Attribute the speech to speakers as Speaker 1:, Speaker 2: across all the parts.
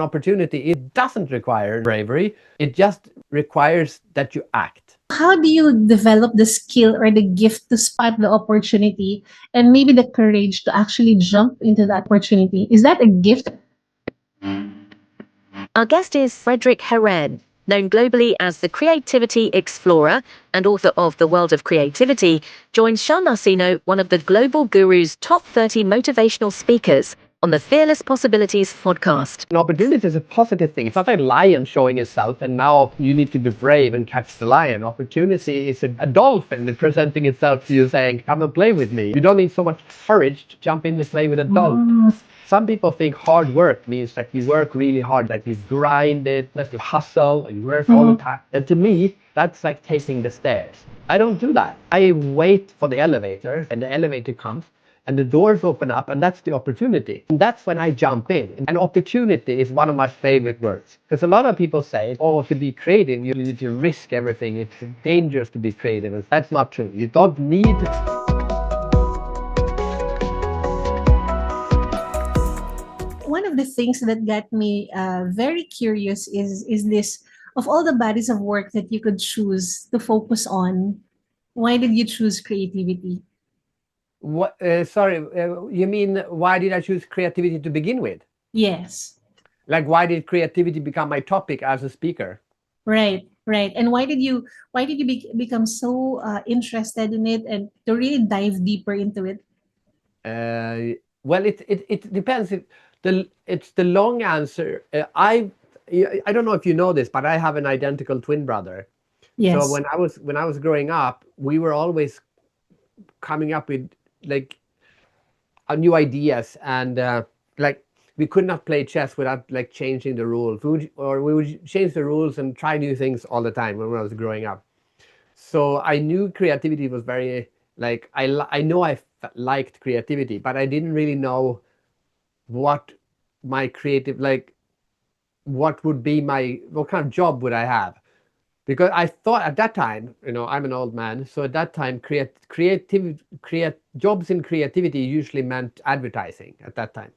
Speaker 1: opportunity, it doesn't require bravery. It just requires that you act.
Speaker 2: How do you develop the skill or the gift to spot the opportunity and maybe the courage to actually jump into that opportunity? Is that a gift?
Speaker 3: Our guest is Fredrik Haren, known globally as the Creativity Explorer and author of The World of Creativity, joins Sha Nacino, one of the global guru's top 30 motivational speakers, on the Fearless Possibilities podcast.
Speaker 1: An opportunity is a positive thing. It's not a lion showing itself and now you need to be brave and catch the lion. Opportunity is a dolphin that's presenting itself to you saying, come and play with me. You don't need so much courage to jump in and play with a dolphin. Some people think hard work means that you work really hard, that you grind it, that you hustle, you work all the time. And to me, that's like taking the stairs. I don't do that. I wait for the elevator and the elevator comes and the doors open up and that's the opportunity. And that's when I jump in. And opportunity is one of my favorite words. Because a lot of people say, oh, to be creative, you need to risk everything. It's dangerous to be creative. And that's not true. You don't need...
Speaker 2: One of the things that got me very curious is this: of all the bodies of work that you could choose to focus on, why did you choose creativity?
Speaker 1: What? Sorry, you mean why did I choose creativity to begin with?
Speaker 2: Yes.
Speaker 1: Like why did creativity become my topic as a speaker?
Speaker 2: Right, right. And why did you become so interested in it and to really dive deeper into it?
Speaker 1: Well, it depends. It's the long answer. I don't know if you know this, but I have an identical twin brother. So
Speaker 2: Yes.
Speaker 1: when I was growing up, we were always coming up with like new ideas and like we could not play chess without like changing the rules. We would change the rules and try new things all the time when I was growing up. So I knew creativity was very like I know liked creativity, but I didn't really know what my creative like what would be what kind of job would I have? Because I thought at that time, I'm an old man, so at that time, jobs in creativity usually meant advertising at that time.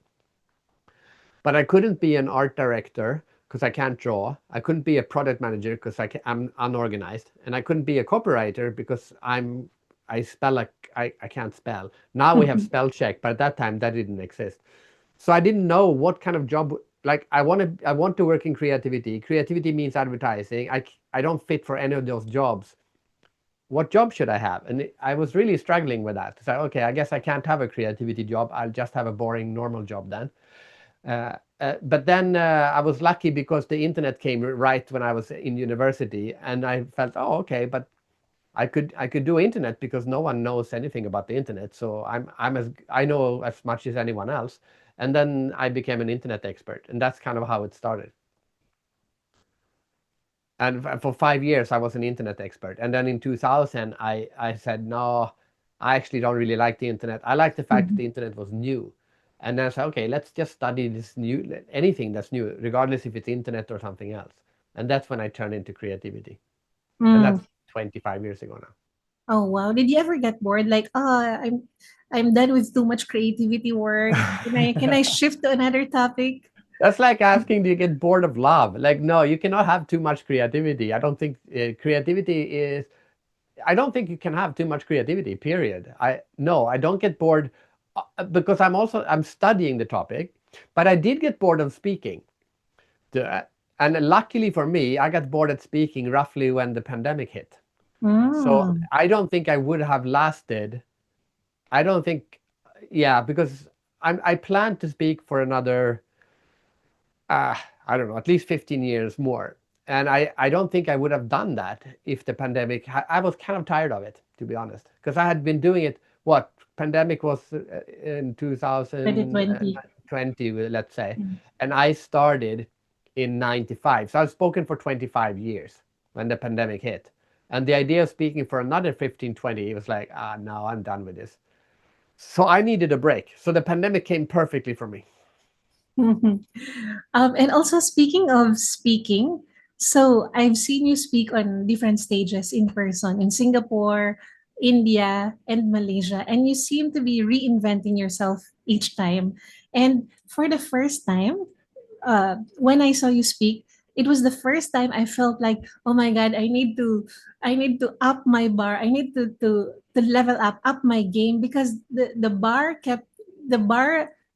Speaker 1: But I couldn't be an art director because I can't draw. I couldn't be a product manager because I'm unorganized, and I couldn't be a copywriter because I spell like I can't spell. Now we have spell check, but at that time that didn't exist. So I didn't know what kind of job. Like I want to work in creativity. Creativity means advertising. I don't fit for any of those jobs. What job should I have? And I was really struggling with that. So okay, I guess I can't have a creativity job. I'll just have a boring normal job then. But then I was lucky because the internet came right when I was in university, and I felt, oh, okay, but I could do internet because no one knows anything about the internet. So I know as much as anyone else. And then I became an internet expert, and that's kind of how it started. And for 5 years, I was an internet expert. And then in 2000, I said, no, I actually don't really like the internet. I like the fact that the internet was new. And then I said, okay, let's just study this new, anything that's new, regardless if it's internet or something else. And that's when I turned into creativity. And
Speaker 2: Mm.
Speaker 1: that's 25 years ago now.
Speaker 2: Oh wow. Did you ever get bored? Like, I'm done with too much creativity work. Can I shift to another topic?
Speaker 1: That's like asking, do you get bored of love? Like, no, you cannot have too much creativity. I don't think creativity is. I don't think you can have too much creativity. Period. I don't get bored because I'm studying the topic, but I did get bored of speaking. And luckily for me, I got bored at speaking roughly when the pandemic hit. So
Speaker 2: Mm.
Speaker 1: I don't think I would have lasted. I don't think, yeah, because I plan to speak for another I don't know, at least 15 years more. And I don't think I would have done that if the pandemic, I was kind of tired of it, to be honest, because I had been doing it, pandemic was in
Speaker 2: 2020.
Speaker 1: 2020, let's say, and I started in 95. So I've spoken for 25 years when the pandemic hit. And the idea of speaking for another 15, 20, it was like, no, I'm done with this. So I needed a break. So the pandemic came perfectly for me.
Speaker 2: And also speaking of speaking, so I've seen you speak on different stages in person in Singapore, India, and Malaysia, and you seem to be reinventing yourself each time. And for the first time, when I saw you speak, it was the first time I felt like, oh my God, I need to up my bar. I need to level up my game, because the bar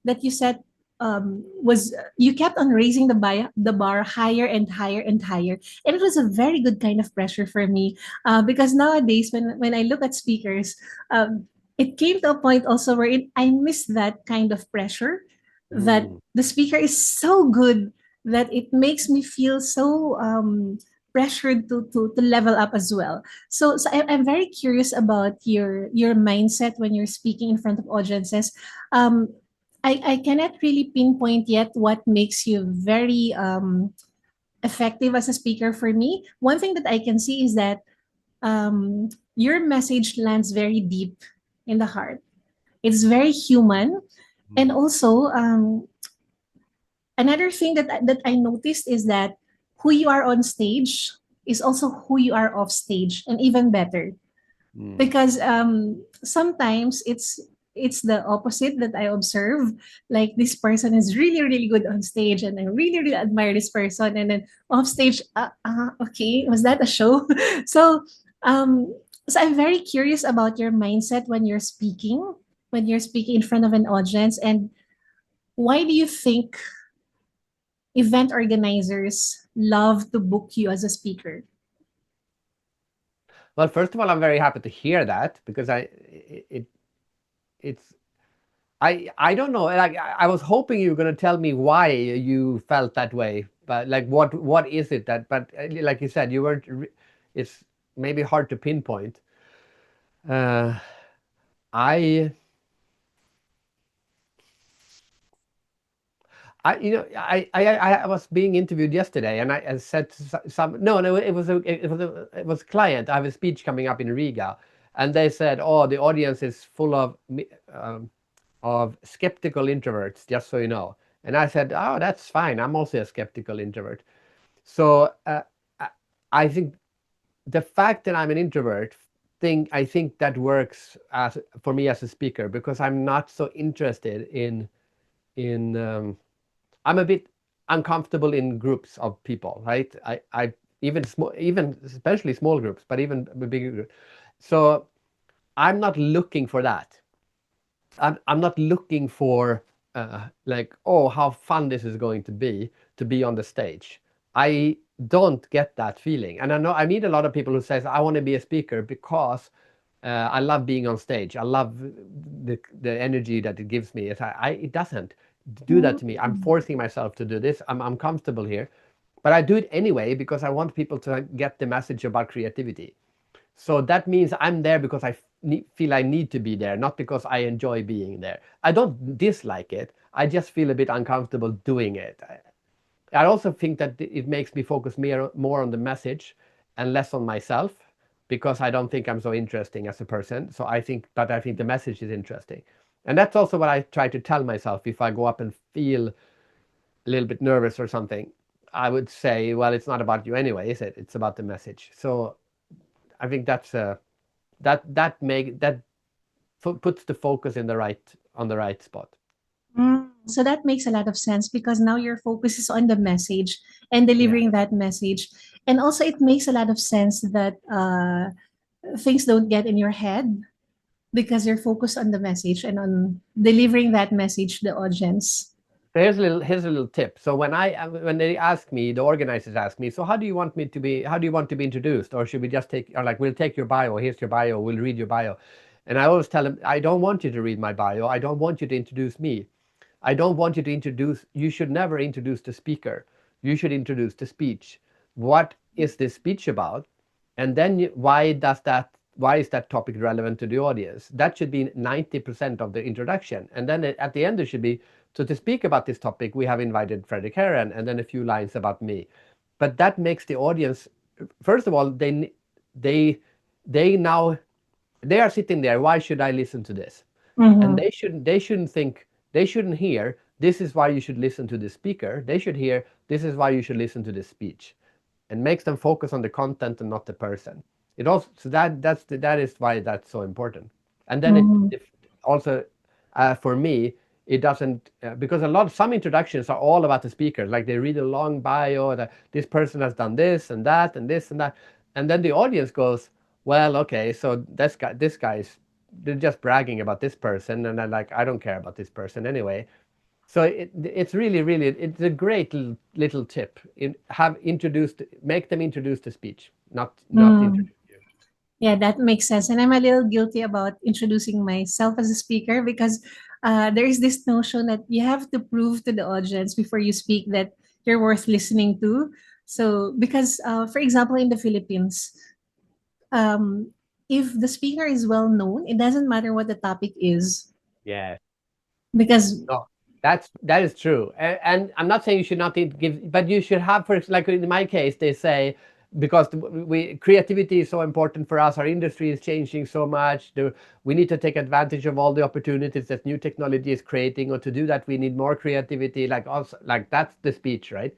Speaker 2: that you set was, you kept on raising the bar higher and higher and higher, and it was a very good kind of pressure for me, because nowadays when I look at speakers, it came to a point also where I miss that kind of pressure, that
Speaker 1: Mm.
Speaker 2: the speaker is so good that it makes me feel so pressured to level up as well. So I'm very curious about your mindset when you're speaking in front of audiences. Um, I cannot really pinpoint yet what makes you very effective as a speaker. For me, one thing that I can see is that your message lands very deep in the heart. It's very human, and
Speaker 1: Mm.
Speaker 2: also another thing that I noticed is that who you are on stage is also who you are off stage, and even better,
Speaker 1: Mm.
Speaker 2: because sometimes it's the opposite that I observe. Like, this person is really really good on stage, and I really really admire this person, and then off stage, okay, was that a show? so um so I'm very curious about your mindset when you're speaking in front of an audience, and why do you think event organizers love to book you as a speaker?
Speaker 1: Well, first of all, I'm very happy to hear that, because it's I don't know. Like, I was hoping you were going to tell me why you felt that way, but like what is it that? But like you said, you weren't. It's maybe hard to pinpoint. Uh, I I was being interviewed yesterday, and I said some no, it was a client. I have a speech coming up in Riga, and they said, oh, the audience is full of skeptical introverts, just so you know. And I said, oh, that's fine. I'm also a skeptical introvert. So I I think the fact that I'm an introvert I think that works as for me as a speaker, because I'm not so interested in I'm a bit uncomfortable in groups of people, right? I even small, even especially small groups, but even bigger groups. So I'm not looking for that. I'm not looking for like, oh, how fun this is going to be on the stage. I don't get that feeling, and I know I meet a lot of people who says I want to be a speaker because I love being on stage. I love the energy that it gives me. It doesn't do that to me. I'm
Speaker 2: Mm.
Speaker 1: forcing myself to do this. I'm comfortable here, but I do it anyway because I want people to get the message about creativity. So that means I'm there because feel I need to be there, not because I enjoy being there. I don't dislike it. I just feel a bit uncomfortable doing it. I also think that it makes me focus more on the message and less on myself, because I don't think I'm so interesting as a person. So but I think the message is interesting. And that's also what I try to tell myself if I go up and feel a little bit nervous or something. I would say, well, it's not about you anyway, is it? It's about the message. So I think that puts the focus in the right on the right spot.
Speaker 2: So that makes a lot of sense, because now your focus is on the message and
Speaker 1: Yeah.
Speaker 2: delivering that message. And also, it makes a lot of sense that things don't get in your head, because you're focused on the message and on delivering that message to the audience.
Speaker 1: So here's a little tip. So when they ask me, the organizers ask me, so how do you want me to be? How do you want to be introduced, or should we just take? Or like, we'll take your bio. Here's your bio. We'll read your bio. And I always tell them, I don't want you to read my bio. I don't want you to introduce me. I don't want you to introduce. You should never introduce the speaker. You should introduce the speech. What is this speech about? And then why is that topic relevant to the audience? That should be 90% of the introduction. And then at the end, there should be, so to speak about this topic, we have invited Fredrik Haren, and then a few lines about me. But that makes the audience, first of all, they now, they are sitting there, why should I listen to this? And
Speaker 2: Mm-hmm.
Speaker 1: they shouldn't hear, this is why you should listen to the speaker. They should hear, this is why you should listen to this speech, and makes them focus on the content and not the person. It also, so that is why that's so important. And then
Speaker 2: Mm-hmm.
Speaker 1: also for me, it doesn't, because some introductions are all about the speaker, like they read a long bio that this person has done this and that and this and that, and then the audience goes, well, okay, so this guy's, they're just bragging about this person, and I'm like, I don't care about this person anyway. So it's really, really, it's a great little tip. Make them introduce the speech, not
Speaker 2: Mm.
Speaker 1: introduce you.
Speaker 2: Yeah, that makes sense. And I'm a little guilty about introducing myself as a speaker because there is this notion that you have to prove to the audience before you speak that you're worth listening to. So, because, for example, in the Philippines, um, if the speaker is well known, it doesn't matter what the topic is
Speaker 1: Yeah.
Speaker 2: because,
Speaker 1: No, that is true, and I'm not saying you should not give, but you should have, like in my case, they say, because creativity is so important for us, our industry is changing so much. We need to take advantage of all the opportunities that new technology is creating, or to do that, we need more creativity. Like also, like that's the speech, right?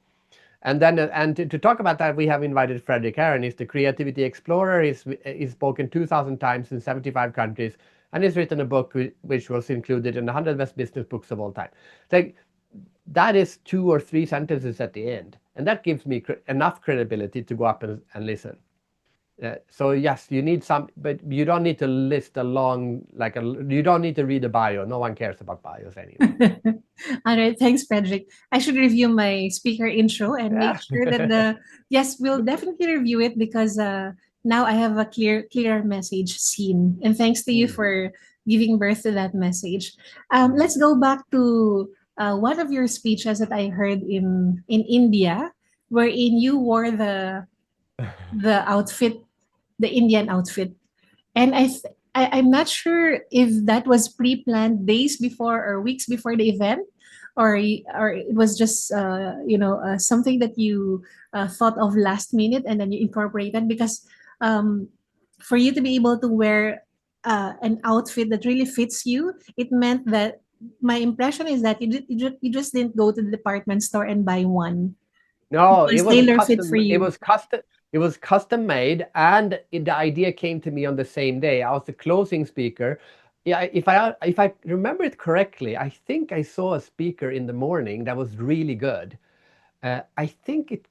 Speaker 1: And then, to talk about that, we have invited Fredrik Haren. He's the Creativity Explorer. He's spoken 2,000 times in 75 countries, and he's written a book which was included in the 100 best business books of all time. Like, that is 2 or 3 sentences at the end, and that gives me enough credibility to go up and listen. So yes, you need some, but you don't need to list a long, you don't need to read a bio. No one cares about bios anyway.
Speaker 2: all right, thanks, Frederick. I should review my speaker intro and make
Speaker 1: Yeah.
Speaker 2: sure that yes, we'll definitely review it because now I have a clearer message seen. And thanks to you
Speaker 1: Mm.
Speaker 2: for giving birth to that message.
Speaker 1: Mm.
Speaker 2: Let's go back to one of your speeches that I heard in India, wherein you wore the outfit, the Indian outfit. And I'm not sure if that was pre-planned days before or weeks before the event, or it was just something that you thought of last minute and then you incorporated because um, for you to be able to wear an outfit that really fits you, it meant that my impression is that you just didn't go to the department store and buy one. It
Speaker 1: No,
Speaker 2: was tailor fit for you.
Speaker 1: it was custom made, and the idea came to me on the same day. I was the closing speaker. Yeah, if I remember it correctly, I think I saw a speaker in the morning that was really good. I think it,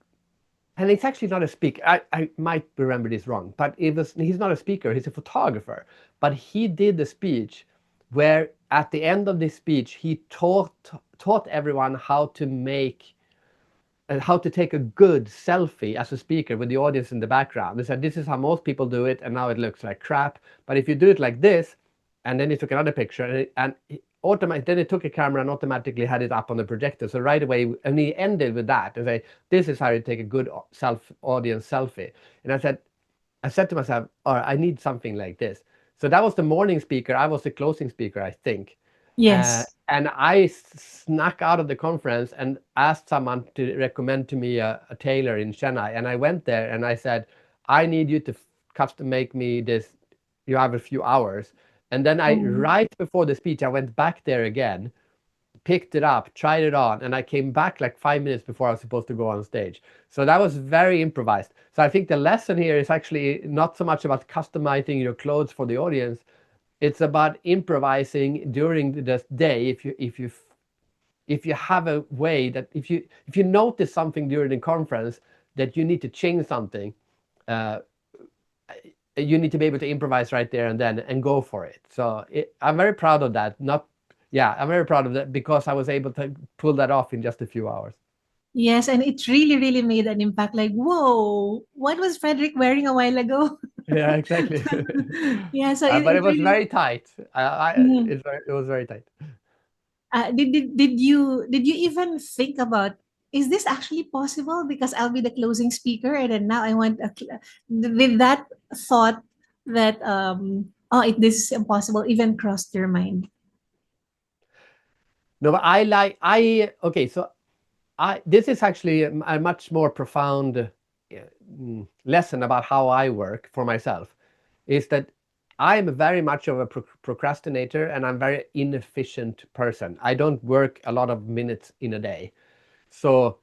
Speaker 1: and it's actually not a speaker. I might remember this wrong, but he's not a speaker, he's a photographer. But he did the speech where at the end of the speech he taught everyone how to take a good selfie as a speaker with the audience in the background. They said, this is how most people do it, and now it looks like crap. But if you do it like this, and then he took another picture, then he took a camera and automatically had it up on the projector. So right away, and he ended with that and say, this is how you take a good audience selfie. And I said to myself, all right, I need something like this. So that was the morning speaker. I was the closing speaker, I think.
Speaker 2: Yes.
Speaker 1: And I snuck out of the conference and asked someone to recommend to me a tailor in Chennai. And I went there and I said, I need you to custom make me this. You have a few hours. And then
Speaker 2: Oh.
Speaker 1: right before the speech, I went back there again, picked it up, tried it on, and I came back like 5 minutes before I was supposed to go on stage. So that was very improvised. So I think the lesson here is actually not so much about customizing your clothes for the audience. It's about improvising during the day. If you have a way that if you notice something during the conference that you need to change something, uh, you need to be able to improvise right there and then and go for it. So I'm very proud of that. Not, yeah, I'm very proud of that because I was able to pull that off in just a few hours.
Speaker 2: Yes, and it really, really made an impact. Like, whoa, what was Frederick wearing a while ago?
Speaker 1: Yeah, exactly.
Speaker 2: Yeah, so
Speaker 1: But
Speaker 2: it
Speaker 1: it was
Speaker 2: really.
Speaker 1: very tight.
Speaker 2: Mhm.
Speaker 1: It was very tight.
Speaker 2: Did you even think about, is this actually possible? Because I'll be the closing speaker, and then now I want with that thought that this is impossible even crossed your mind.
Speaker 1: No, but okay. So this is actually a much more profound lesson about how I work for myself. Is that I'm very much of a procrastinator, and I'm a very inefficient person. I don't work a lot of minutes in a day. So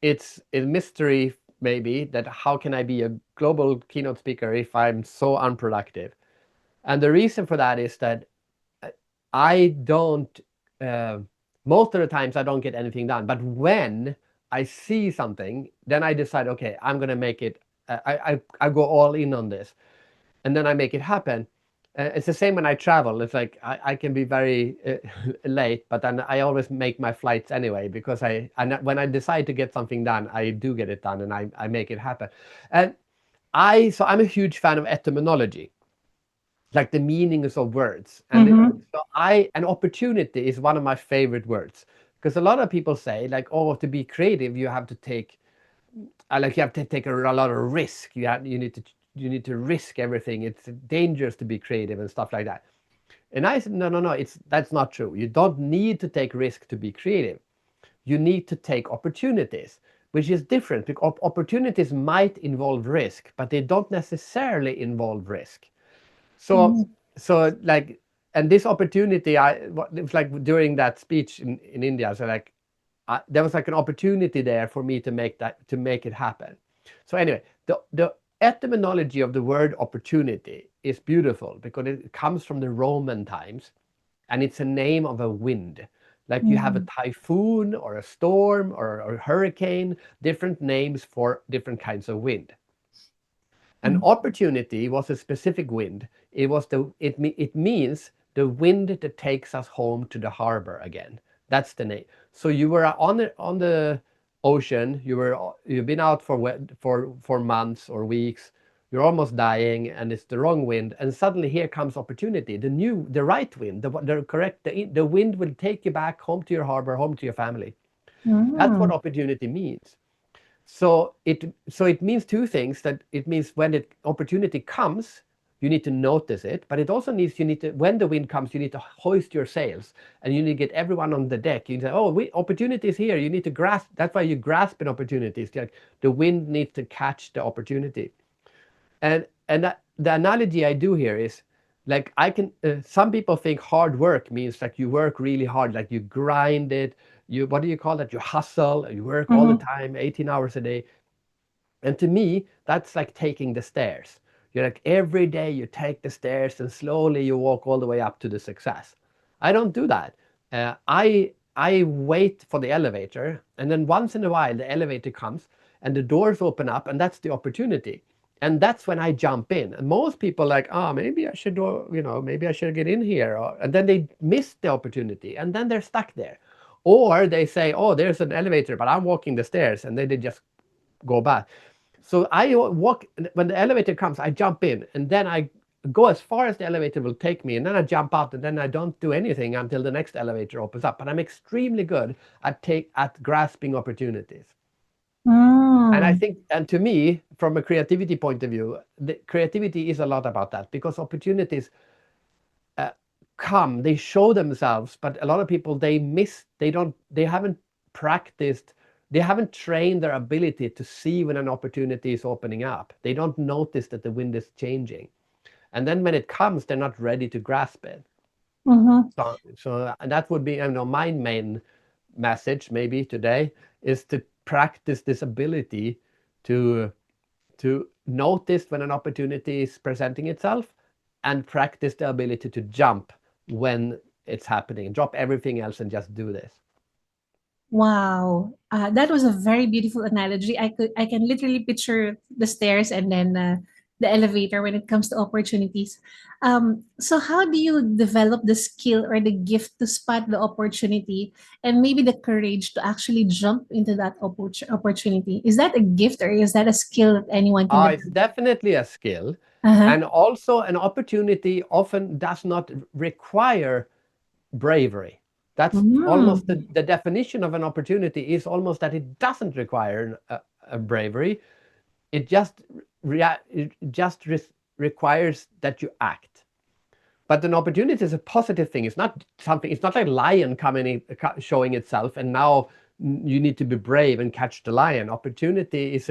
Speaker 1: it's a mystery maybe that how can I be a global keynote speaker if I'm so unproductive? And the reason for that is that I don't most of the times I don't get anything done. But when I see something, then I decide, okay, I'm going to make it. I go all in on this, and then I make it happen. It's the same when I travel. It's like I can be very late, but then I always make my flights anyway, because when I decide to get something done, I do get it done, and I make it happen. And I'm a huge fan of etymology, like the meanings of words. And an opportunity is one of my favorite words, because a lot of people say, like, oh, to be creative, you have to take a lot of risk. You need to risk everything. It's dangerous to be creative and stuff like that. And I said, no, that's not true. You don't need to take risk to be creative. You need to take opportunities, which is different, because opportunities might involve risk, but they don't necessarily involve risk. So like, and this opportunity, it was like during that speech in India. So like, there was like an opportunity there for me to make it happen. So anyway, the etymology of the word opportunity is beautiful, because it comes from the Roman times, and it's a name of a wind. Like you have a typhoon or a storm or a hurricane, different names for different kinds of wind. An opportunity was a specific wind. It means the wind that takes us home to the harbor again. That's the name. So you were on the ocean. You've been out for months or weeks. You're almost dying, and it's the wrong wind. And suddenly here comes opportunity. The right wind, the wind will take you back home to your harbor, home to your family. That's what opportunity means. So it means two things. That it means when the opportunity comes, you need to notice it, but it also means when the wind comes, you need to hoist your sails, and you need to get everyone on the deck. You say, oh, opportunity is here. You need to grasp. That's why you grasp an opportunity. It's like the wind needs to catch the opportunity. And the analogy I do here is, like, some people think hard work means like you work really hard, like you grind it. What do you call that? You hustle, you work all the time, 18 hours a day. And to me, that's like taking the stairs. You're like, every day you take the stairs and slowly you walk all the way up to the success. I don't do that. I wait for the elevator, and then once in a while the elevator comes and the doors open up, and that's the opportunity. And that's when I jump in. And most people are like, oh, maybe I should maybe I should get in here. And then they miss the opportunity, and then they're stuck there. Or they say, oh, there's an elevator, but I'm walking the stairs, and then they just go back. So I walk, when the elevator comes, I jump in, and then I go as far as the elevator will take me, and then I jump out, and then I don't do anything until the next elevator opens up. But I'm extremely good at grasping opportunities. And I think, and to me, from a creativity point of view, the creativity is a lot about that, because opportunities come, they show themselves, but a lot of people, they haven't practiced, they haven't trained their ability to see when an opportunity is opening up. They don't notice that the wind is changing. And then when it comes, they're not ready to grasp it. So that would be, my main message maybe today is to practice this ability to notice when an opportunity is presenting itself, and practice the ability to jump when it's happening. Drop everything else and just do this.
Speaker 2: Wow, that was a very beautiful analogy. I can literally picture the stairs and then the elevator when it comes to opportunities. So how do you develop the skill or the gift to spot the opportunity, and maybe the courage to actually jump into that opportunity? Is that a gift, or is that a skill that anyone can
Speaker 1: It's definitely a skill.
Speaker 2: Uh-huh.
Speaker 1: And also, an opportunity often does not require bravery. That's almost the definition of an opportunity, is almost that it doesn't require a bravery. It just requires that you act. But an opportunity is a positive thing. It's not like a lion coming showing itself, and now you need to be brave and catch the lion. Opportunity is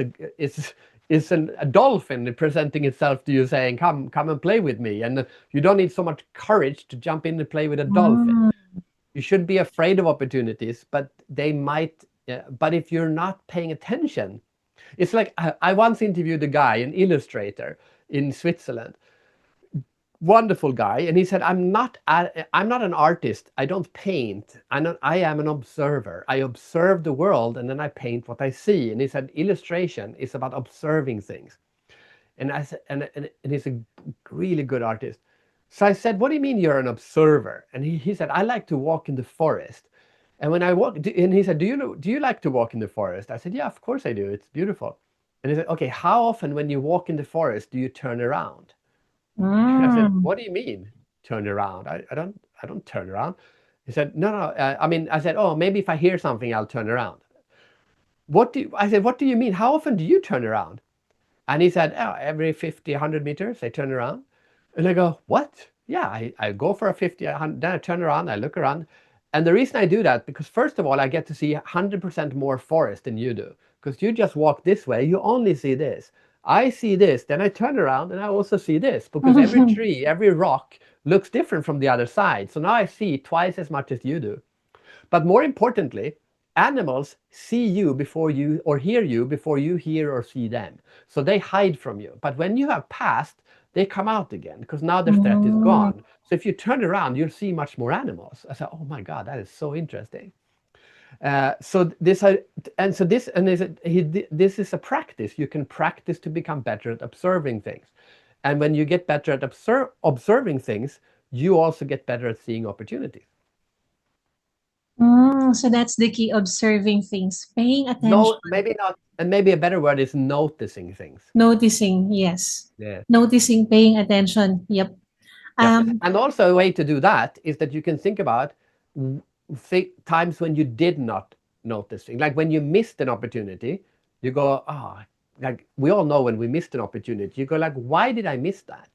Speaker 1: a dolphin presenting itself to you, saying, come and play with me. And you don't need so much courage to jump in and play with a dolphin. You shouldn't be afraid of opportunities, but they might. But if you're not paying attention, it's like, I once interviewed a guy, an illustrator in Switzerland. wonderful guy. And he said, I'm not an artist. I don't paint. I am an observer. I observe the world and then I paint what I see. And he said, illustration is about observing things. And I said, and he's a really good artist. So I said, what do you mean you're an observer? And he said, I like to walk in the forest. And when I walk, and he said, do you like to walk in the forest? I said, yeah, of course I do. It's beautiful. And he said, okay, how often when you walk in the forest do you turn around? I said,
Speaker 2: Mm.
Speaker 1: what do you mean turn around? I don't turn around. He said, no, no. I mean, I said, oh, maybe if I hear something, I'll turn around. I said, what do you mean? How often do you turn around? And he said, oh, every 50, 100 meters, I turn around. And I go, what? Yeah, I go for a 50, 100, then I turn around, I look around. And the reason I do that, because first of all, I get to see 100% more forest than you do. Because you just walk this way, you only see this. I see this, then I turn around and I also see this. Because every tree, every rock looks different from the other side. So now I see twice as much as you do. But more importantly, animals see you before you, or hear you before you hear or see them. So they hide from you. But when you have passed, they come out again because now the threat is
Speaker 2: Mm.
Speaker 1: gone. So if you turn around, you'll see much more animals. I said, oh my God, that is so interesting. So this, and so this, and this is a practice. You can practice to become better at observing things. And when you get better at observing things, you also get better at seeing opportunities.
Speaker 2: So that's the key, observing things, paying attention,
Speaker 1: No, maybe not. And maybe a better word is noticing things.
Speaker 2: noticing. Yes.
Speaker 1: Yeah.
Speaker 2: Noticing, paying attention. Yep.
Speaker 1: Yeah.
Speaker 2: Um,
Speaker 1: And also a way to do that is that you can think about times when you did not notice things. Like when you missed an opportunity, you go, oh, like we all know when we missed an opportunity, you go like, why did I miss that?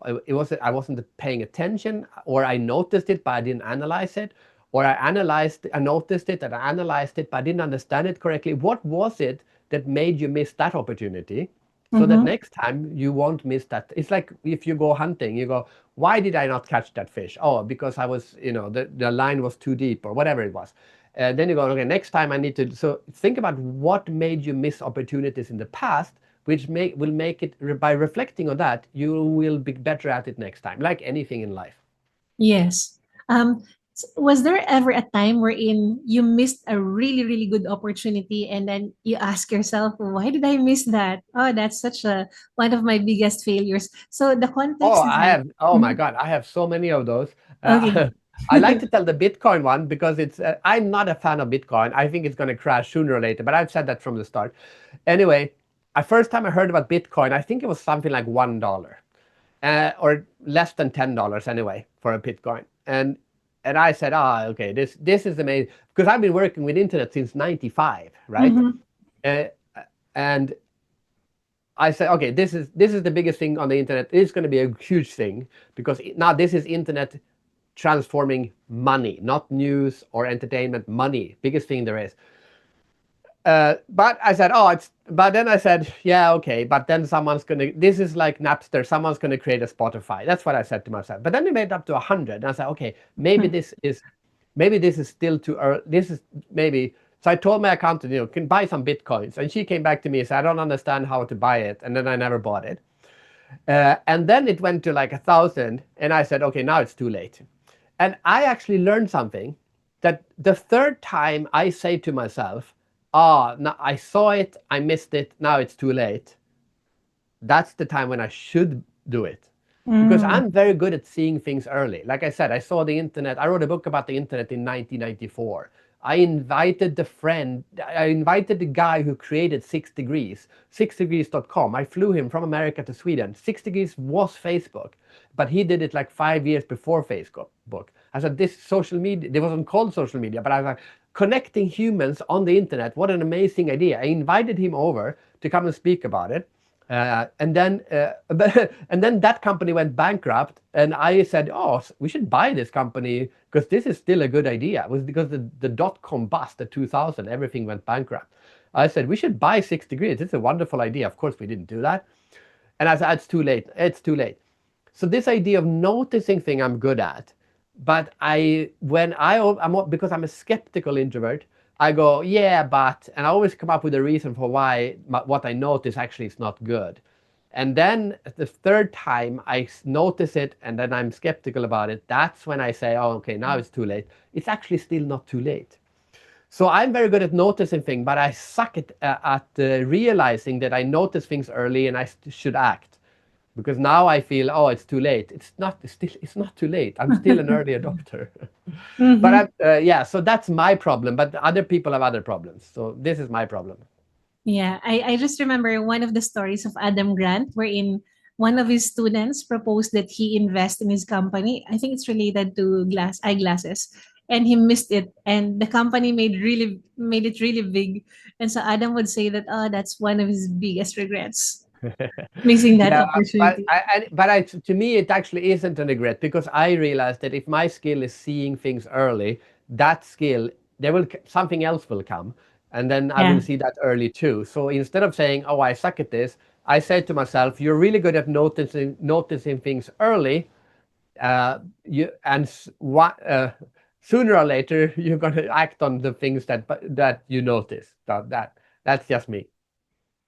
Speaker 1: I wasn't paying attention, or I noticed it, but I didn't analyze it, or I noticed it and I analyzed it, but I didn't understand it correctly. What was it that made you miss that opportunity? So that
Speaker 2: mhm.
Speaker 1: next time you won't miss that. It's like if you go hunting, you go, why did I not catch that fish? Oh, because I was, the line was too deep or whatever it was. Then you go, okay, next time I need to. So think about what made you miss opportunities in the past, which will make it, by reflecting on that, you will be better at it next time, like anything in life.
Speaker 2: Yes. Was there ever a time wherein you missed a really, really good opportunity and then you ask yourself, why did I miss that? Oh, that's such a one of my biggest failures. So the
Speaker 1: Oh,
Speaker 2: context is
Speaker 1: I
Speaker 2: that.
Speaker 1: have. Oh my
Speaker 2: Mhm.
Speaker 1: God, I have so many of those.
Speaker 2: Okay.
Speaker 1: I like to tell the Bitcoin one because it's. I'm not a fan of Bitcoin. I think it's going to crash sooner or later. But I've said that from the start. Anyway, first time I heard about Bitcoin, I think it was something like $1, or less than $10 anyway for a Bitcoin. And I said, okay, this is amazing because I've been working with internet since '95, right?
Speaker 2: Mhm.
Speaker 1: Uh, and I said, okay, this is the biggest thing on the internet. It's going to be a huge thing because now this is internet transforming money, not news or entertainment. Money, biggest thing there is. But I said, but then I said, yeah, okay, but then this is like Napster, someone's gonna create a Spotify. That's what I said to myself. But then it made up to 100, and I said, okay, maybe this is still too early. This is maybe. So I told my accountant, can buy some Bitcoins, and she came back to me and said, I don't understand how to buy it, and then I never bought it. And then it went to like 1,000, and I said, okay, now it's too late. And I actually learned something, that the third time I say to myself, now I saw it, I missed it, now it's too late. That's the time when I should do it. Because
Speaker 2: Mm.
Speaker 1: I'm very good at seeing things early. Like I said, I saw the internet. I wrote a book about the internet in 1994. I invited the guy who created 6 Degrees, 6degrees.com. I flew him from America to Sweden. 6 Degrees was Facebook, but he did it like 5 years before Facebook. I said, this social media, it wasn't called social media, but I was like, connecting humans on the internet, what an amazing idea. I invited him over to come and speak about it. And then that company went bankrupt, and I said, "Oh, we should buy this company because this is still a good idea." It was because the dot-com bust at 2000, everything went bankrupt. I said, "We should buy 6 Degrees. It's a wonderful idea." Of course, we didn't do that, and I said, "It's too late. It's too late." So this idea of noticing thing I'm good at, but because I'm a skeptical introvert, I go, yeah, but, and I always come up with a reason for why what I notice actually is not good. And then the third time I notice it and then I'm skeptical about it, that's when I say, oh, okay, now it's too late. It's actually still not too late. So I'm very good at noticing things, but I suck at realizing that I notice things early and I should act. Because now I feel, oh, it's too late. It's not too late. I'm still an early adopter. But yeah, so that's my problem. But other people have other problems. So this is my problem.
Speaker 2: Yeah, I just remember one of the stories of Adam Grant, wherein one of his students proposed that he invest in his company. I think it's related to eyeglasses, and he missed it, and the company made it really big. And so Adam would say that, oh, that's one of his biggest regrets, missing that
Speaker 1: Yeah,
Speaker 2: opportunity.
Speaker 1: to me, it actually isn't a regret because I realized that if my skill is seeing things early, that skill, something else will come, and then I will
Speaker 2: Yeah.
Speaker 1: see that early too. So instead of saying, "Oh, I suck at this," I said to myself, "You're really good at noticing things early. You and what sooner or later you're going to act on the things that you notice." That's just me.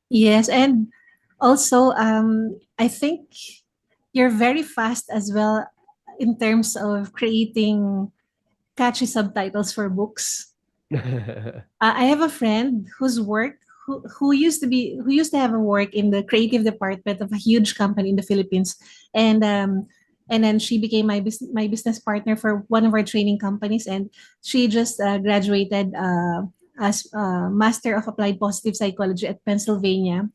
Speaker 2: Yes, and also I think you're very fast as well in terms of creating catchy subtitles for books. I have a friend who used to have a work in the creative department of a huge company in the Philippines, and then she became my business partner for one of our training companies, and she just graduated as Master of Applied Positive Psychology at Pennsylvania,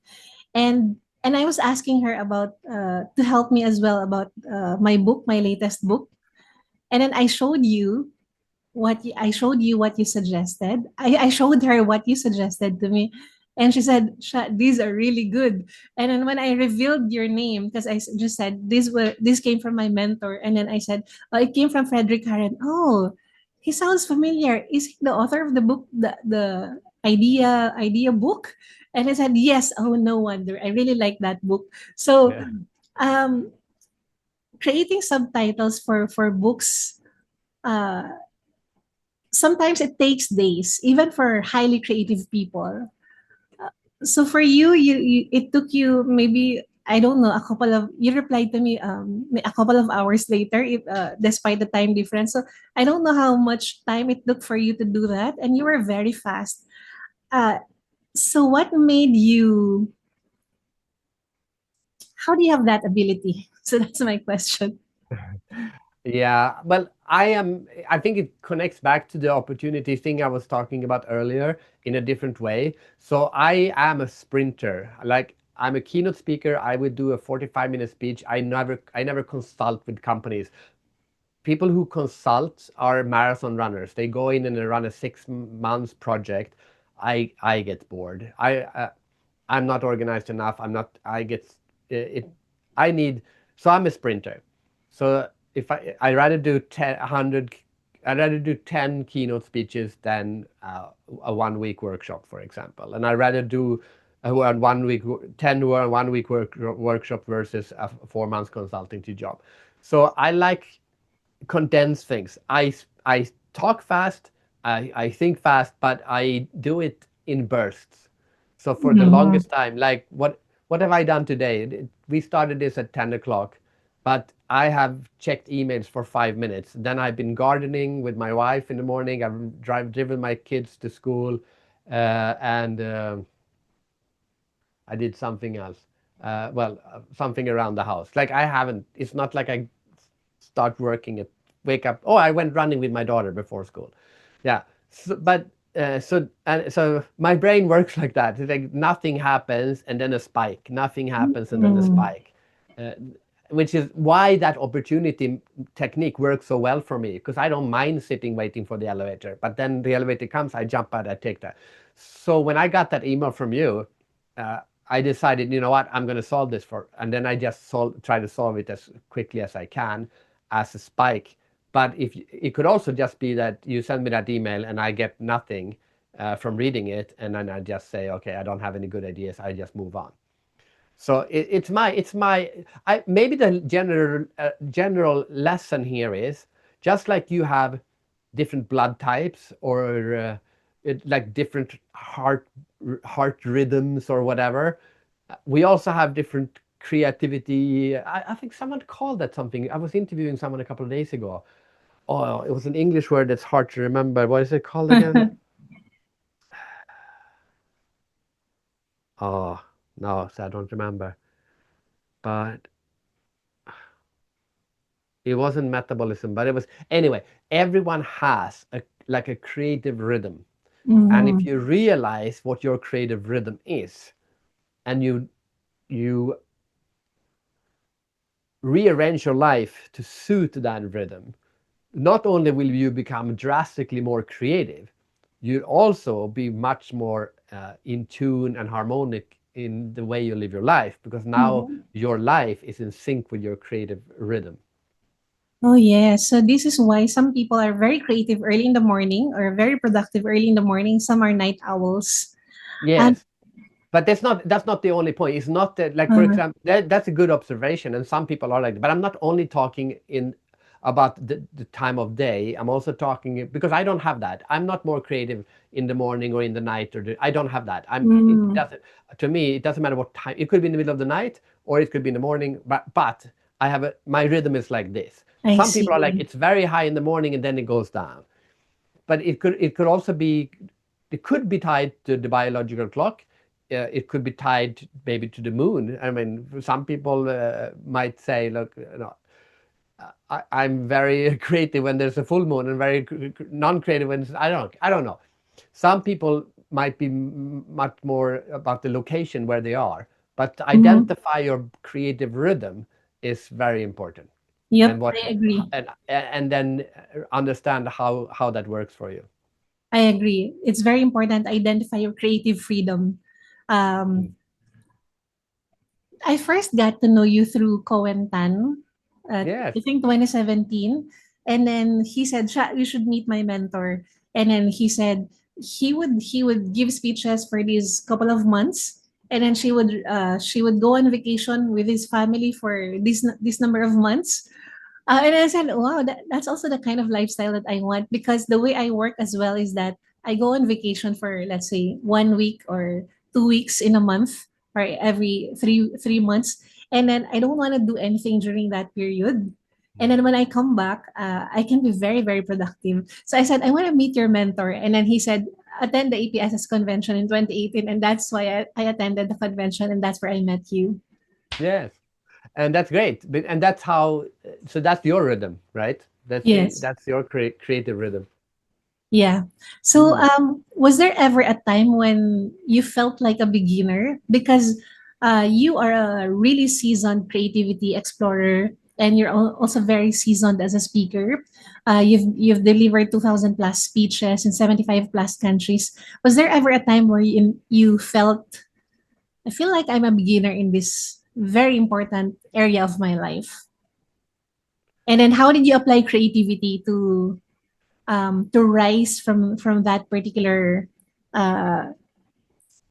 Speaker 2: and I was asking her about to help me as well about my latest book, and then I showed you what you suggested. I showed her what you suggested to me. And she said, these are really good. And then when I revealed your name, because just said this came from my mentor, and then I said, oh, it came from Fredrik Haren. Oh, he sounds familiar. Is he the author of the book, the idea book? And I said, yes. Oh, no wonder. I really like that book. So
Speaker 1: Yeah.
Speaker 2: um, creating subtitles for books. Sometimes it takes days, even for highly creative people. So for you, you it took you maybe, I don't know, a couple of you replied to me a couple of hours later, if, despite the time difference. So I don't know how much time it took for you to do that, and you were very fast. Uh, so what made you? How do you have that ability? So that's my question.
Speaker 1: Yeah, well, I think it connects back to the opportunity thing I was talking about earlier in a different way. So I am a sprinter. Like I'm a keynote speaker. I would do a 45-minute speech. I never consult with companies. People who consult are marathon runners. They go in and they run a 6 months project. I get bored. I'm not organized enough. I'm not. I get it. I need. So I'm a sprinter. So if I rather do 100, I'd rather do 10 keynote speeches than a 1 week workshop, for example. And I'd rather do a 1 week 10 or 1 week workshop versus a 4 months consulting job. So I like condense things. I talk fast, I think fast, but I do it in bursts. So for the
Speaker 2: Mhm.
Speaker 1: longest time, like what have I done today? We started this at 10 o'clock, but I have checked emails for 5 minutes. Then I've been gardening with my wife in the morning. I've driven my kids to school, and I did something else. Something around the house. Like I haven't. It's not like I start working at wake up. Oh, I went running with my daughter before school. Yeah. So my brain works like that. It's like nothing happens and then a spike. Nothing happens and then a
Speaker 2: Mm.
Speaker 1: spike. Uh, which is why that opportunity technique works so well for me because I don't mind sitting waiting for the elevator. But then the elevator comes, I jump out, I take that. So when I got that email from you, uh, I decided, you know what, I'm going to solve this and then I just try to solve it as quickly as I can as a spike. But if it could also just be that you send me that email and I get nothing from reading it, and then I just say, okay, I don't have any good ideas. I just move on. So maybe the general lesson here is just like you have different blood types or like different heart rhythms or whatever. We also have different creativity. I think someone called that something. I was interviewing someone a couple of days ago. Oh, it was an English word that's hard to remember. What is it called again? Oh, no, so I don't remember. But it wasn't metabolism, but it was anyway. Everyone has like a creative rhythm, and if
Speaker 2: Mhm.
Speaker 1: you realize what your creative rhythm is, and you rearrange your life to suit that rhythm, not only will you become drastically more creative, you'll also be much more in tune and harmonic in the way you live your life, because now
Speaker 2: Mhm.
Speaker 1: your life is in sync with your creative rhythm.
Speaker 2: Oh, yes. So this is why some people are very creative early in the morning or very productive early in the morning. Some are night owls. And
Speaker 1: Yes. But that's not the only point. It's not that, like, for
Speaker 2: uh,
Speaker 1: example, that's a good observation, and some people are like that. But I'm not only talking in about the time of day. I'm also talking because I don't have that. I'm not more creative in the morning or in the night, I don't have that. It
Speaker 2: mm,
Speaker 1: doesn't, to me, it doesn't matter what time. It could be in the middle of the night or it could be in the morning. But I have my rhythm is like this.
Speaker 2: I
Speaker 1: Some people are like,
Speaker 2: see.
Speaker 1: it's very high in the morning and then it goes down. But it could also be, it could be tied to the biological clock. It could be tied maybe to the moon. I mean, some people might say, look, I'm very creative when there's a full moon and very non-creative when I don't know. Some people might be much more about the location where they are, but to
Speaker 2: Mhm.
Speaker 1: identify your creative rhythm is very important, and
Speaker 2: Yep,
Speaker 1: what
Speaker 2: I agree.
Speaker 1: and then understand how that works for you.
Speaker 2: I agree. It's very important to identify your creative freedom. Um, I first got to know you through Cohen Tan,
Speaker 1: Yes.
Speaker 2: I think 2017. And then he said, You should meet my mentor." And then he said he would give speeches for these couple of months, and then she would go on vacation with his family for this number of months. And I said, wow, that's also the kind of lifestyle that I want, because the way I work as well is that I go on vacation for, let's say, 1 week or 2 weeks in a month, or every three months. And then I don't want to do anything during that period. And then when I come back, I can be very, very productive. So I said, I want to meet your mentor. And then he said, attend the APSS convention in 2018. And that's why I attended the convention, and that's where I met you.
Speaker 1: Yes. And that's great. And that's how, so that's your rhythm, right?
Speaker 2: Yes.
Speaker 1: That's your creative rhythm.
Speaker 2: Yeah. So,
Speaker 1: Mm.
Speaker 2: was there ever a time when you felt like a beginner? Because you are a really seasoned creativity explorer, and you're also very seasoned as a speaker. You've delivered 2,000 plus speeches in 75 plus countries. Was there ever a time where you felt, I feel like I'm a beginner in this very important area of my life? And then how did you apply creativity to rise from that particular uh,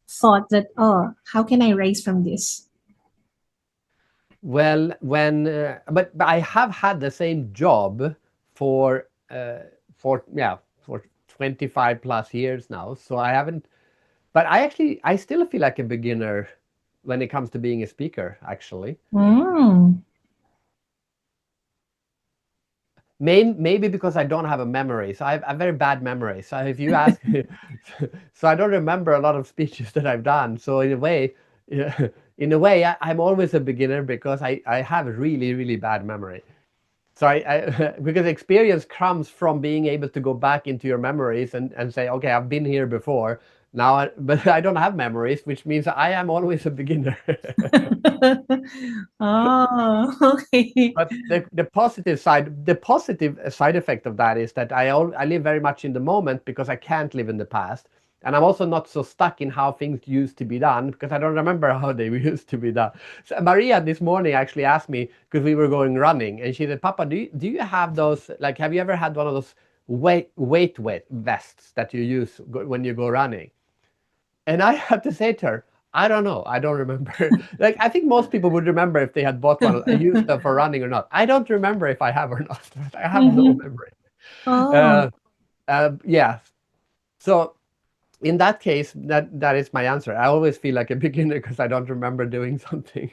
Speaker 2: thought that, oh, how can I rise from this?
Speaker 1: Well, but I have had the same job for for 25 plus years now. So I haven't, but I still feel like a beginner when it comes to being a speaker, actually.
Speaker 2: Mm.
Speaker 1: Maybe because I don't have a memory. So I have a very bad memory. So if you ask, so I don't remember a lot of speeches that I've done. So in a way, yeah, in a way, I'm always a beginner because I have a really, really bad memory. So because experience comes from being able to go back into your memories and say, okay, I've been here before. Now, but I don't have memories, which means I am always a beginner.
Speaker 2: Oh, okay.
Speaker 1: But the positive side effect of that is that I live very much in the moment because I can't live in the past, and I'm also not so stuck in how things used to be done because I don't remember how they used to be done. So Maria this morning actually asked me because we were going running, and she said, "Papa, do you have those? Like, have you ever had one of those weight vests that you use when you go running?" And I had to say to her, I don't know. I don't remember. Like, I think most people would remember if they had bought one and used them for running or not. I don't remember if I have or not. I have no
Speaker 2: Mhm.
Speaker 1: memory.
Speaker 2: Oh,
Speaker 1: Uh, yeah. So in that case, that is my answer. I always feel like a beginner because I don't remember doing something.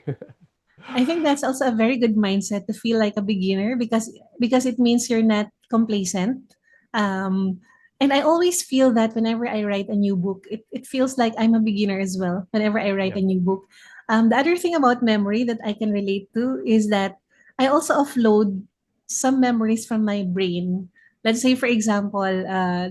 Speaker 2: I think that's also a very good mindset to feel like a beginner, because it means you're not complacent. Um, and I always feel that whenever I write a new book, it feels like I'm a beginner as well. Whenever I write
Speaker 1: Yeah.
Speaker 2: a new book, the other thing about memory that I can relate to is that I also offload some memories from my brain. Let's say, for example,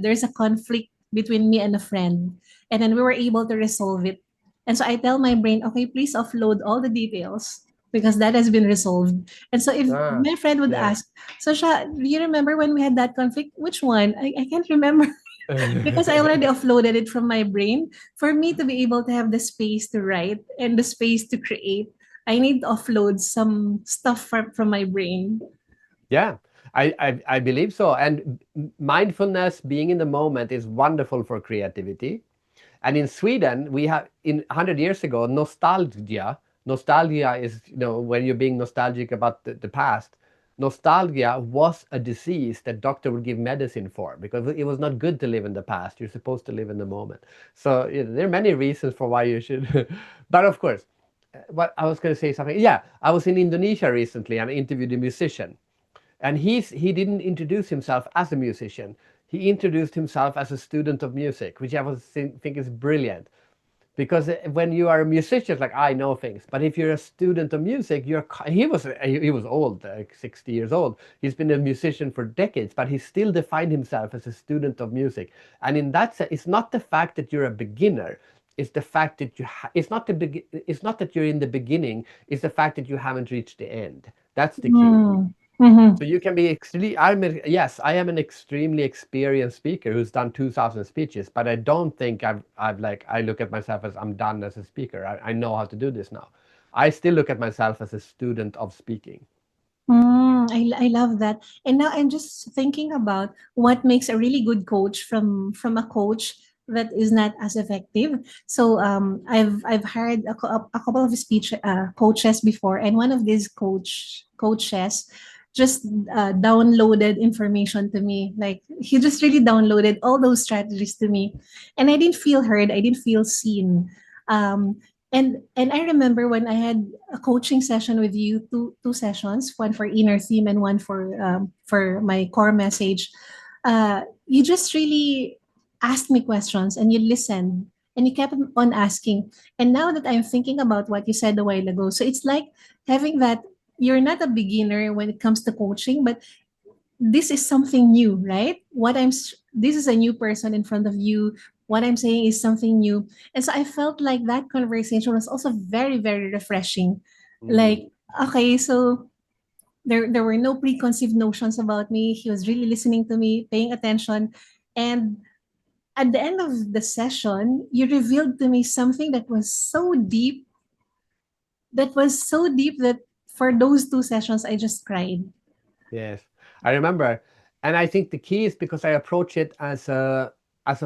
Speaker 2: there's a conflict between me and a friend, and then we were able to resolve it. And so I tell my brain, okay, please offload all the details because that has been resolved. And so if
Speaker 1: Ah,
Speaker 2: my friend would
Speaker 1: yeah.
Speaker 2: ask, so Sha, do you remember when we had that conflict? Which one? I can't remember because I already offloaded it from my brain. For me to be able to have the space to write and the space to create, I need to offload some stuff from my brain.
Speaker 1: Yeah, I believe so. And mindfulness, being in the moment, is wonderful for creativity. And in Sweden, we have, in 100 years ago, nostalgia. Nostalgia is, when you're being nostalgic about the past. Nostalgia was a disease that doctor would give medicine for because it was not good to live in the past. You're supposed to live in the moment. So there are many reasons for why you should. But of course, what I was going to say something. Yeah, I was in Indonesia recently and I interviewed a musician, and he didn't introduce himself as a musician. He introduced himself as a student of music, which think is brilliant. Because when you are a musician, it's like, I know things. But if you're a student of music, he was old, like 60 years old. He's been a musician for decades, but he still defined himself as a student of music. And in that sense, it's not the fact that you're a beginner. It's the fact that it's not that you're in the beginning. It's the fact that you haven't reached the end. That's the key.
Speaker 2: Mm. Mm-hmm.
Speaker 1: So you can be yes, I am an extremely experienced speaker who's done 2,000 speeches, but I don't think I look at myself as I'm done as a speaker. I know how to do this now. I still look at myself as a student of speaking.
Speaker 2: I love that. And now I'm just thinking about what makes a really good coach from a coach that is not as effective. So I've hired a couple of speech coaches before, and one of these coaches just downloaded information to me. Like he just really downloaded all those strategies to me, and I didn't feel heard. I didn't feel seen. And I remember when I had a coaching session with you, two sessions, one for inner theme and one for my core message. You just really asked me questions and you listened and you kept on asking. And now that I'm thinking about what you said a while ago, so it's like having that you're not a beginner when it comes to coaching, but this is something new, right? This is a new person in front of you. What I'm saying is something new. And so I felt like that conversation was also very, very refreshing.
Speaker 1: Mm.
Speaker 2: Like, okay, so there were no preconceived notions about me. He was really listening to me, paying attention. And at the end of the session, you revealed to me something that was so deep that for those two sessions, I just cried.
Speaker 1: Yes, I remember, and I think the key is because I approach it as a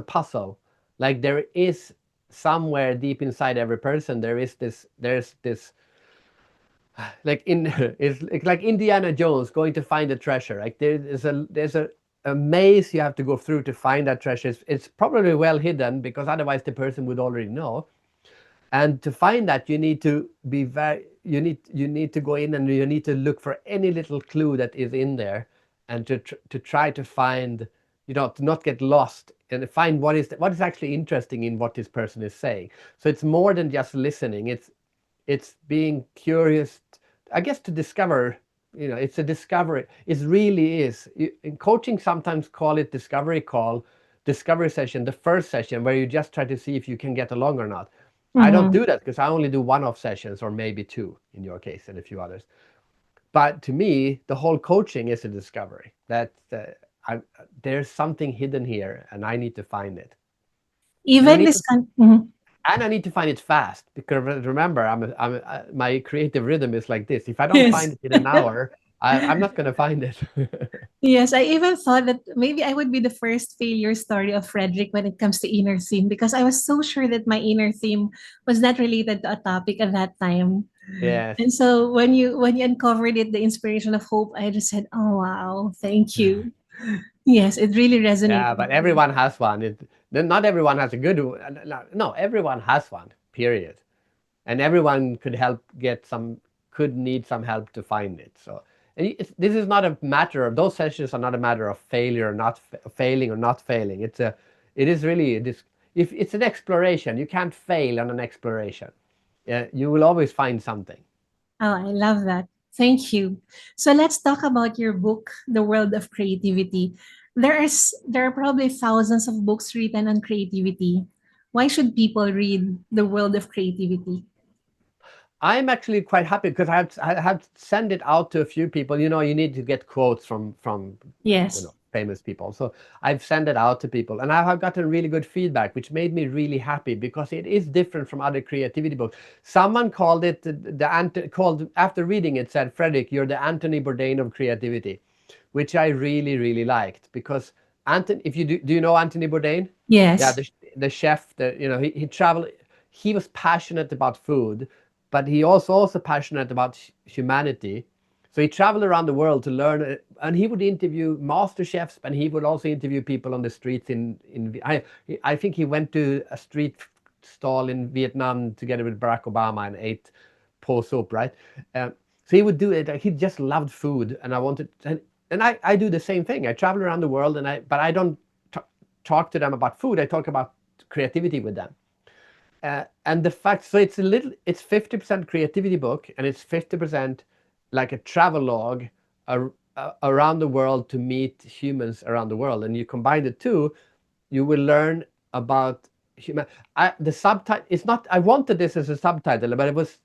Speaker 1: puzzle. Like there is somewhere deep inside every person, there's this like in it's like Indiana Jones going to find a treasure. Like there's a maze you have to go through to find that treasure. It's probably well hidden because otherwise the person would already know. And to find that, you need to be very you need to go in and you need to look for any little clue that is in there, and to try to find, to not get lost and find what is actually interesting in what this person is saying. So it's more than just listening. It's being curious, I guess, to discover. It's a discovery. It really is. In coaching, sometimes call it discovery session, the first session where you just try to see if you can get along or not. I don't
Speaker 2: Mm-hmm.
Speaker 1: do that because I only do one-off sessions or maybe two in your case and a few others. But to me, the whole coaching is a discovery that there's something hidden here and I need to find it. And I
Speaker 2: Even
Speaker 1: need
Speaker 2: this
Speaker 1: to
Speaker 2: Mhm.
Speaker 1: and I need to find it fast because remember, my creative rhythm is like this. If I don't
Speaker 2: Yes.
Speaker 1: find it in an hour, I'm not going to find it.
Speaker 2: Yes, I even thought that maybe I would be the first failure story of Frederick when it comes to inner theme, because I was so sure that my inner theme was not related to a topic at that time.
Speaker 1: Yes.
Speaker 2: And so when you uncovered it, the inspiration of hope, I just said, "Oh wow, thank you." Yes, it really
Speaker 1: Yeah,
Speaker 2: resonated
Speaker 1: but
Speaker 2: with me.
Speaker 1: everyone has one. Not everyone has a good one. No, everyone has one, period. And everyone could help get some. could need some help to find it. So this is not a matter of, those sessions are not a matter of failure or not failing or not failing. It is really this. If it's an exploration, you can't fail on an exploration. You will always find something.
Speaker 2: Oh, I love that. Thank you. So let's talk about your book, The World of Creativity. There are probably thousands of books written on creativity. Why should people read The World of Creativity?
Speaker 1: I'm actually quite happy because I have sent it out to a few people. You need to get quotes from
Speaker 2: Yes.
Speaker 1: famous people. So I've sent it out to people, and I have gotten really good feedback, which made me really happy because it is different from other creativity books. Someone called it called after reading it, said, "Frederik, you're the Anthony Bourdain of creativity," which I really really liked because Anthony. If you do you know Anthony Bourdain? Yeah,
Speaker 2: Yes.
Speaker 1: the chef. He traveled. He was passionate about food, but he also passionate about humanity. So he traveled around the world to learn, and he would interview master chefs, and he would also interview people on the streets I think he went to a street stall in Vietnam together with Barack Obama and ate po soup, right? So he would do it. He just loved food, and I do the same thing. I travel around the world, but I don't talk to them about food. I talk about creativity with them. And the fact, so it's 50% creativity book, and it's 50% like a travel log around the world to meet humans around the world. And you combine the two, you will learn about human. The subtitle, it's not, I wanted this as a subtitle, but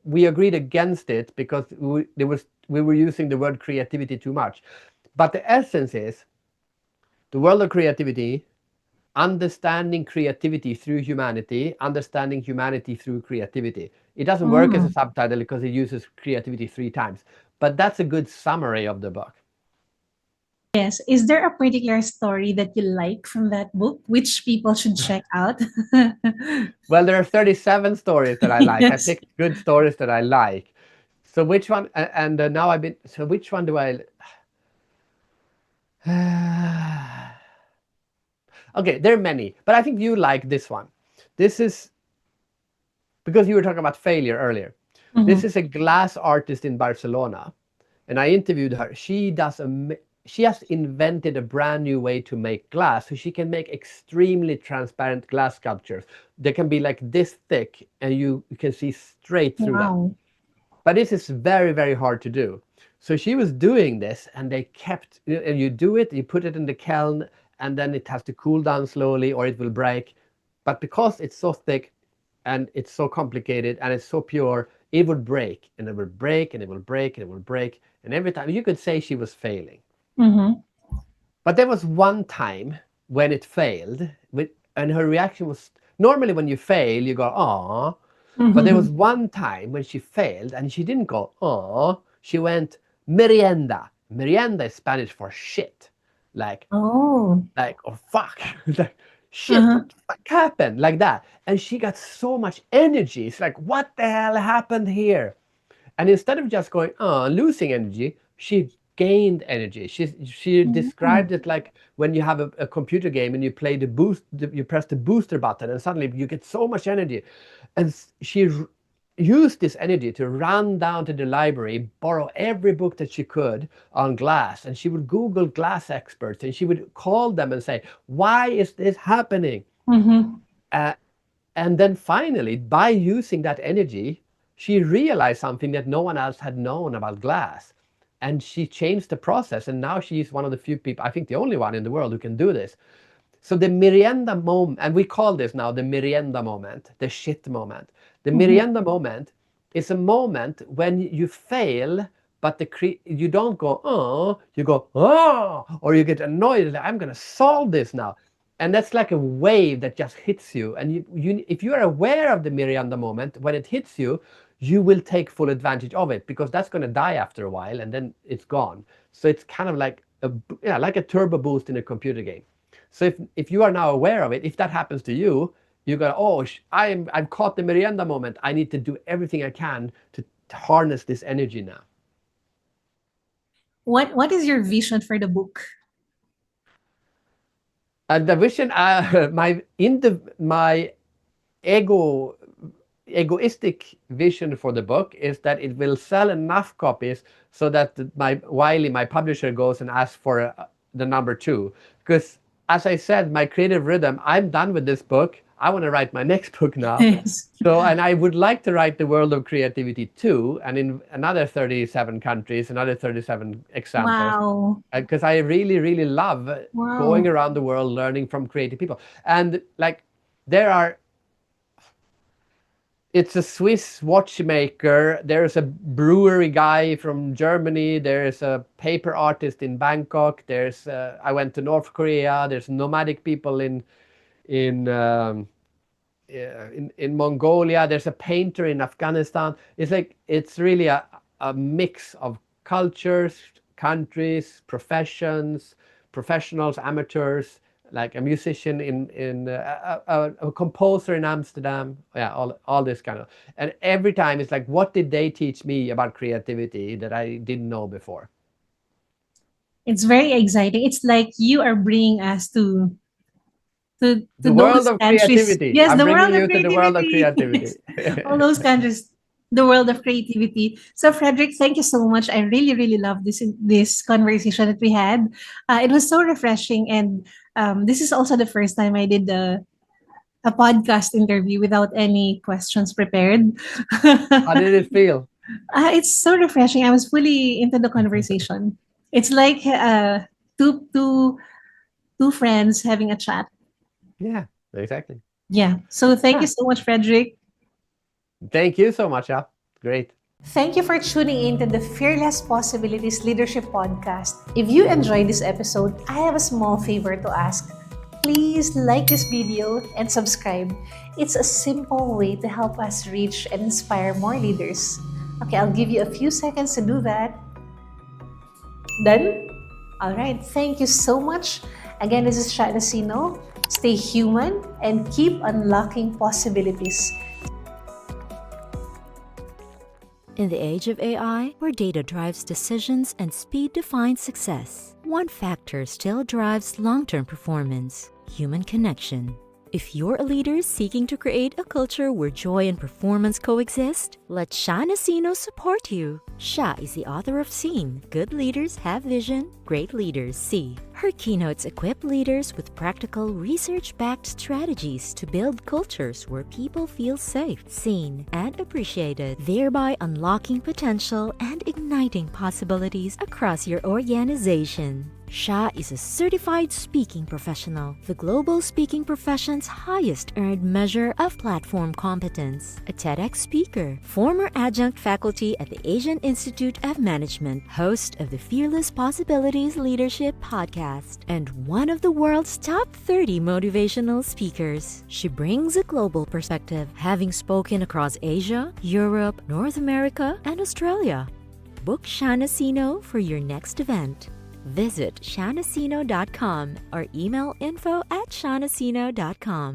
Speaker 1: we agreed against it because we were using the word creativity too much. But the essence is the world of creativity, understanding creativity through humanity, understanding humanity through creativity. It doesn't work as a subtitle because it uses creativity 3 times, but that's a good summary of the book.
Speaker 2: Yes. Is there a particular story that you like from that book, which people should check out?
Speaker 1: Well, there are 37 stories that I like. I
Speaker 2: Yes.
Speaker 1: picked good stories that I like. So which one? And now so which one do I? Okay, there are many, but I think you like this one. This is because you were talking about failure earlier. This is a glass artist in Barcelona, and I interviewed her. She has invented a brand new way to make glass, so she can make extremely transparent glass sculptures. They can be like this thick, and you can see straight through them.
Speaker 2: Wow.
Speaker 1: But this is very, very hard to do. So she was doing this, and and you do it, you put it in the kiln, and then it has to cool down slowly or it will break. But because it's so thick and it's so complicated and it's so pure, it would break, and it will break, and it will break, and it will break. And every time you could say she was failing. But there was one time when it failed, and her reaction was, normally when you fail, you go, "Aw." But there was one time when she failed, and she didn't go, "Aw." She went, "Merienda." Merienda is Spanish for shit. Like,
Speaker 2: Oh.
Speaker 1: or fuck. Like, shit, what the fuck happened? Like that. And she got so much energy. It's like, what the hell happened here? And instead of just going, "Oh," losing energy, she gained energy. She described it like when you have a computer game and you play you press the booster button, and suddenly you get so much energy. And she used this energy to run down to the library, borrow every book that she could on glass, and she would Google glass experts, and she would call them and say, "Why is this happening?" And then finally, by using that energy, she realized something that no one else had known about glass. And she changed the process. And now she's one of the few people, I think the only one in the world, who can do this. So the Miranda moment, and we call this now the Miranda moment, the shit moment. The Miranda moment is a moment when you fail, but you don't go, "Oh," you go, "Oh," or you get annoyed, like, "I'm going to solve this now." And that's like a wave that just hits you. And if you are aware of the Miranda moment, when it hits you, you will take full advantage of it, because that's going to die after a while, and then it's gone. So it's kind of like like a turbo boost in a computer game. So if you are now aware of it, if that happens to you, you go, "Oh, I've caught the Miranda moment. I need to do everything I can to harness this energy now."
Speaker 2: What is your vision for the book?
Speaker 1: The vision, my ego egoistic vision for the book is that it will sell enough copies so that Wiley, my publisher, goes and asks for the number 2. Because as I said, my creative rhythm, I'm done with this book. I want to write my next book now.
Speaker 2: Yes.
Speaker 1: So, and I would like to write The World of Creativity too, and in another 37 countries, another 37 examples.
Speaker 2: Wow.
Speaker 1: Because I really, really love
Speaker 2: Wow.
Speaker 1: going around the world learning from creative people. And like, it's a Swiss watchmaker, there's a brewery guy from Germany, there's a paper artist in Bangkok, I went to North Korea, there's nomadic people in Mongolia, there's a painter in Afghanistan. It's really a mix of cultures, countries, professionals, amateurs, like a musician a composer in Amsterdam. Yeah, all this kind of. And every time it's like, what did they teach me about creativity that I didn't know before?
Speaker 2: It's very exciting. It's like you are bringing us to
Speaker 1: the world of creativity.
Speaker 2: Yes,
Speaker 1: I'm
Speaker 2: the
Speaker 1: bringing
Speaker 2: world of
Speaker 1: you to the world of creativity.
Speaker 2: All those countries, the world of creativity. So, Frederik, thank you so much. I really, really love this conversation that we had. It was so refreshing, and this is also the first time I did a podcast interview without any questions prepared.
Speaker 1: How did it feel?
Speaker 2: It's so refreshing. I was fully into the conversation. It's like two friends having a chat.
Speaker 1: Yeah, exactly.
Speaker 2: Yeah. So thank you so much, Frederik.
Speaker 1: Thank you so much, Al. Great.
Speaker 2: Thank you for tuning in to the Fearless Possibilities Leadership Podcast. If you enjoyed this episode, I have a small favor to ask. Please like this video and subscribe. It's a simple way to help us reach and inspire more leaders. Okay, I'll give you a few seconds to do that. Done? All right. Thank you so much. Again, this is Sha Nacino. Stay human and keep unlocking possibilities.
Speaker 4: In the age of AI, where data drives decisions and speed defines success, one factor still drives long-term performance: human connection. If you're a leader seeking to create a culture where joy and performance coexist, let Sha Nacino support you. Sha is the author of Seen: Good Leaders Have Vision, Great Leaders See. Her keynotes equip leaders with practical, research-backed strategies to build cultures where people feel safe, seen, and appreciated, thereby unlocking potential and igniting possibilities across your organization. Sha is a certified speaking professional, the global speaking profession's highest earned measure of platform competence, a TEDx speaker, former adjunct faculty at the Asian Institute of Management, host of the Fearless Possibilities Leadership Podcast, and one of the world's top 30 motivational speakers. She brings a global perspective, having spoken across Asia, Europe, North America, and Australia. Book Sha Nacino for your next event. Visit shanacino.com or email info@shanacino.com.